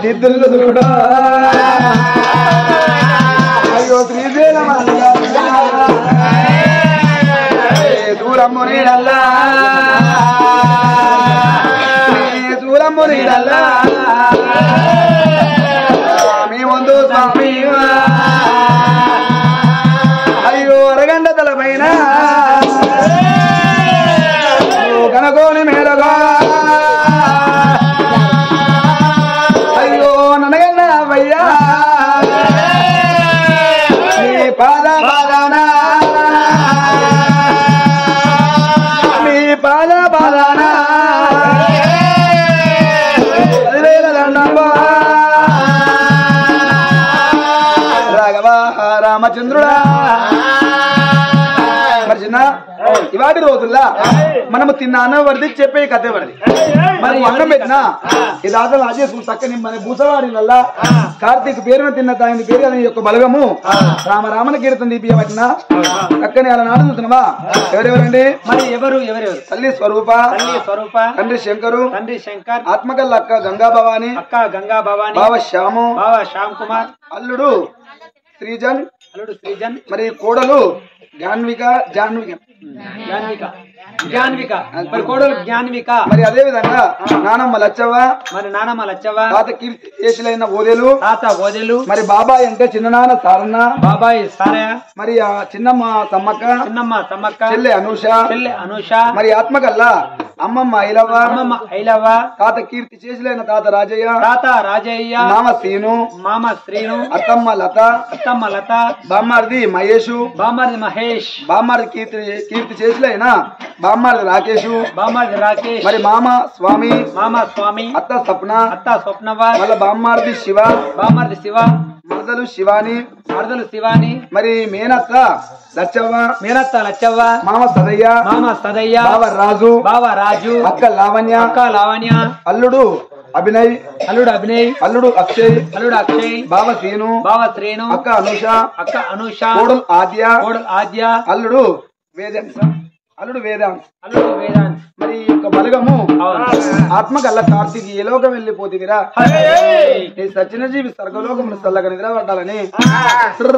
దిద్దులు చూడా అయ్యో శ్రీశైలం దూరమ్ము నీడల్లా దూరమ్ము నీడల్లా మీ ముందు స్వామి అయ్యో అరగంట తలపైన కనుకోని మేడగా అయ్యో ననగన్న అయ్యా నీ పాద పాదానా నీ పాద పాదానా రాఘవా రామచంద్రుడా మరి చిన్న ఇవాటి రోజుల్లా మనము తిన్న అన్నం వరది చెప్పే కథ వరది మరి అన్నం పెట్టినా ఇది ఆటలు ఆచేసుకుని చక్కని మన భూసవాడినల్లా కార్తీక్ పేరున తిన్న తాగిన పేరు అనే యొక్క బలగము రామరామన కీర్తన దీపి పట్టిన చక్కని అలా నాడు చూస్తున్నావా ఎవరెవరండి మరి ఎవరెవరు తల్లి స్వరూప తండ్రి శంకరు ఆత్మకల్ల అక్క గంగా భవాని బావ శ్యాము శ్యామ్ కుమార్ అల్లుడు శ్రీజన్ మరి కోడలు జాన్విక మరి కోడలు జ్ఞాన్విక మరి అదే విధంగా నానమ్మ లచ్చవ్వ తాత కీర్తి చేసిలైన ఓదెలు మరి బాబాయ్ అంటే చిన్ననాన్న సారన్న బాబాయ్ సారయ్య మరి ఆ చిన్నమ్మ సమ్మక్క చెల్లె అనూష మరి ఆత్మకల్లా అమ్మమ్మ ఐలవ్వ తాత కీర్తి చేసిలైన తాత రాజయ్య మామ శ్రీను అత్తమ్మ లత బామ్మారిది మహేష్ బామ్మారిది కీర్తి చేసిలైన బామ్మారిది రాకేష్ మరి మామ స్వామి అత్త స్వప్న మళ్ళా బామ్మారిది శివ మరదలు శివాని మరి మేనత్త లచ్చవ్వ మామ సదయ్య బావ రాజు అక్క లావణ్య అల్లుడు అభినయ్ అల్లుడు అక్షయ్ బావ శ్రీను అక్క అనూష కోడలు ఆద్య అల్లుడు వేదాంత్ మరి యొక్క బలగము ఆత్మకల్ల కార్తీక్ ఏ లోకం వెళ్ళిపోతివిరా ఈ సచిన జీవి స్వర్గలోకమును చల్లగా నిద్ర పట్టాలని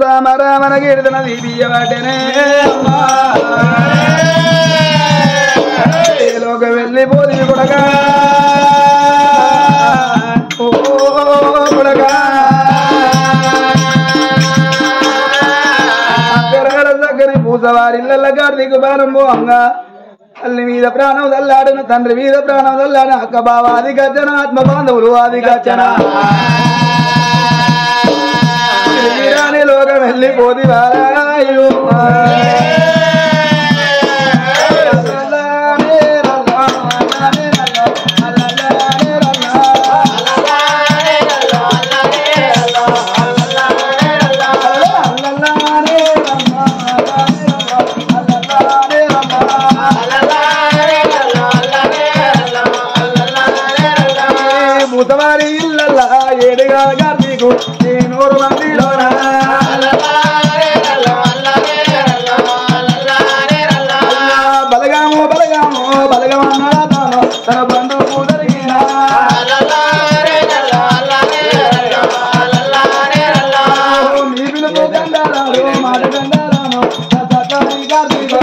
రామ రామన కీర్తన దీపియవాటనే ఏ లోకం వెళ్ళిపోతివి కొడగా పూసవారిల్ల కార్తీక ప్రారంభంగా తల్లి మీద ప్రాణం తల్లాడిన తండ్రి మీద ప్రాణం తల్లాడిన అక్క బావ ఆది గర్జన ఆత్మ బాంధవులు ఆది గర్జన లోకం వెళ్ళిపోది వారాయు ముసవారి ఇళ్ళల్లా ఏడుగా కార్తీకు ఈ 100 మందిలోనా బలగమన్నాడు తన బంధువు జరిగిన నీ పిలుపు గండారాడు మాట గండారాను కార్తీకు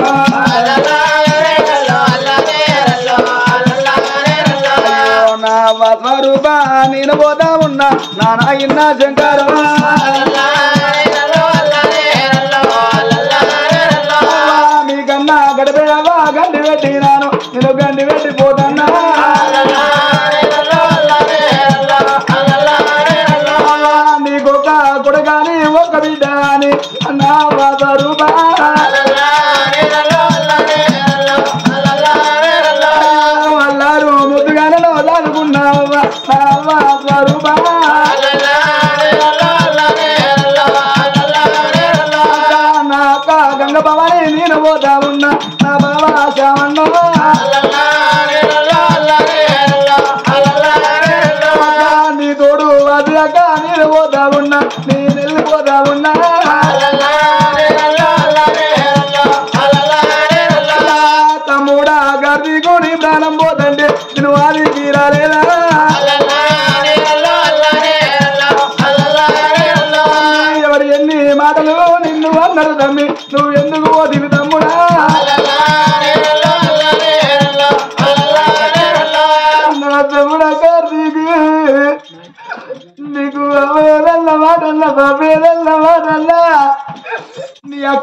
స్వరూపా నేను పోతా ఉన్నా నాన్న శంకర మీకన్నా గడిపోయావా గండి పెట్టినాను నేను గండి పెట్టిపోతున్నా నీకొక కొడుకాని ఒక బిడ్డ అని నా స్వరూపా అల్లారు ముద్దుగానే అనుకున్నావా స్వరూపా నాక గంగ భవాని నేను పోతా ఉన్నా నా బాబా శ్యామన్న నీ తోడు వదిలేక నేను పోతా ఉన్నా నేను వెళ్ళిపోతా ఉన్నా తమ్ముడా కార్తీకుని ప్రాణం పోతండి నేను వారి తీరాలేదా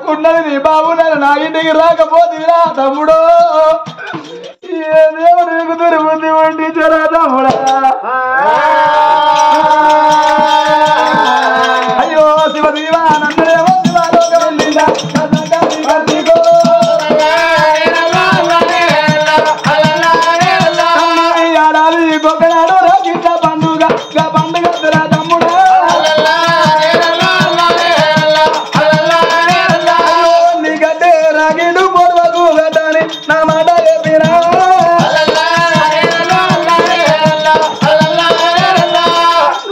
ఉన్నది నీ బాబున్నాను నా ఇంటికి రాకపోతేరా తమ్ముడు ఏ దేవుడు నీకు దొరుకుతుంది వండించరా తమ్ముడా అయ్యో శివ శివానందేవో శివలోకం వెళ్ళిందా గొప్పనాడు రాకిట్ల పండుగ పండుగ తమ్ముడా నీకంటే రాగిడు పొడవకు గడ్డని నా మాట చెప్పినా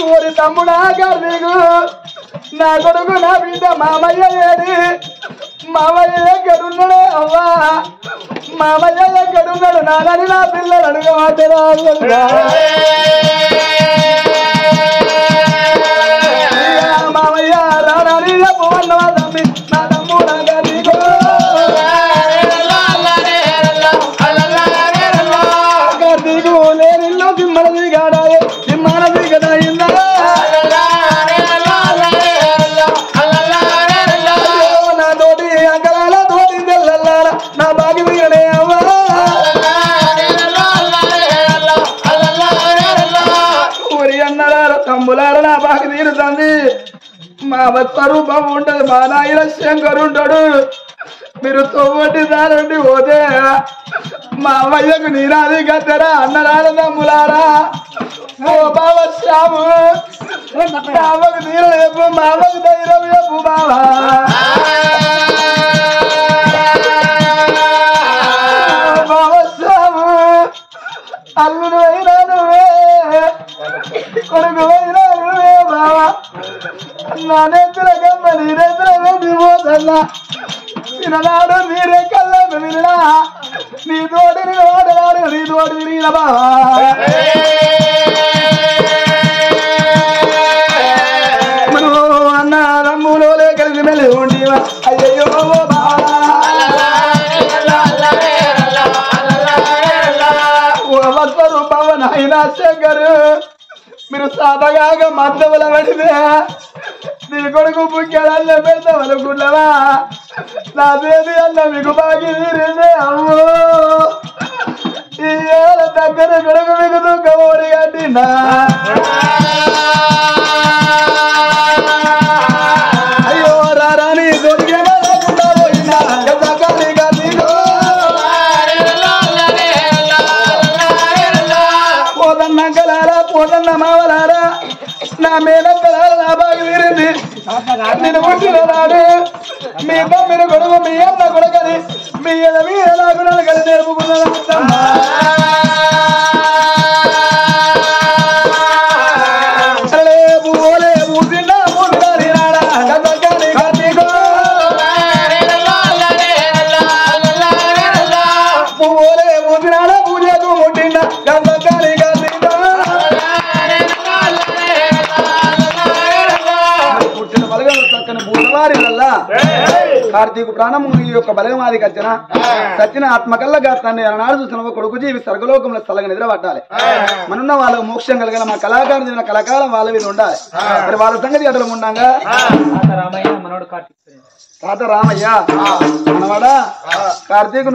ఊరి తమ్ముడా నీకు నా కొడుకు నా బిడ్డ మామయ్య ఏది మామయ్య ఎక్కడున్నాడే అవ్వా మామయ్య ఎక్కడున్నాడు నాదని నా పిల్లలు అడుగమాటరా మామయ్య రాని పోవన్నవా తమ్మి నా తమ్ముడా నీకు నీకు నేనిల్లో సింహనది గాడాయే సింహనది కదా ఇందా నా తోటి అంకరాల తోటి తెల్లల్లారా నా బాగి వీరనే అవ్వా ఊరి అన్నడారా తమ్ములారా నా బాగి తీరుతుంది మా స్వరూపం ఉంటది మా నాయన శంకరు ఉంటాడు మీరు తోటి దారుండి పోతే మా అమ్మయ్యకు నీరాది గద్దరా అన్నరాల తమ్ములారా ఓ బావ శ్యాము బావకు నీరు చెప్పు మామకు ధైర్యం చెప్పు బావా బావ శ్యాము అల్లుడు అయినా నువ్వే కొడుకు అయినా నువ్వే బావా నా నేత్ర గమ్మ నీ నేత్ర వెళ్ళిపోతన్నా తిననాడు నీరే కళ్ళను విన్నా నీ తోటిని వాడవాడు నీ తోటి విరిగిన బావా మనం అన్న రమ్ములో కలిసి మెల్లి ఉండేవా అయ్యో బావా పవన్ అయినా శంకరు మీరు సాధగాగా మద్దవల పడితే నీ కొడుకు పుక్కెడల్ల పెడతావనుకున్నావా నా దేవి అన్న మీకు బాగి తీరిందే అమ్మో ఈ ఏళ్ళ దగ్గర కొడుకు మీకు దుఃఖమోడి కట్టినా అయ్యో రాని దొరికే లేకుండా పోయినా పోతన్న కలారా పోతన్న మావలారా నా మేనక్కలారా నా బాగి తీరింది నేను పుట్టిన నాడు మీ తమ్మిని కొడుకు మీ అన్న కొడుకని మీ నాకు కలిసి నేర్పుకున్నాను కార్తీకు ప్రాణము ఈ యొక్క బలమాది కచ్చిన సత్యన ఆత్మకల్ల గాత్రాన్ని అన్నాడు చూసిన కొడుకు జీవి స్వర్గలోకంలో స్థలంగా నిద్రపట్టాలి మనున్న వాళ్ళకు మోక్షం కలిగిన మా కళాకారులు దిన కళాకాలం వాళ్ళ మీద ఉండాలి మరి వాళ్ళ సంగతి అట్లా ఉండంగా తాత రామయ్య మనవాడా కార్తీకు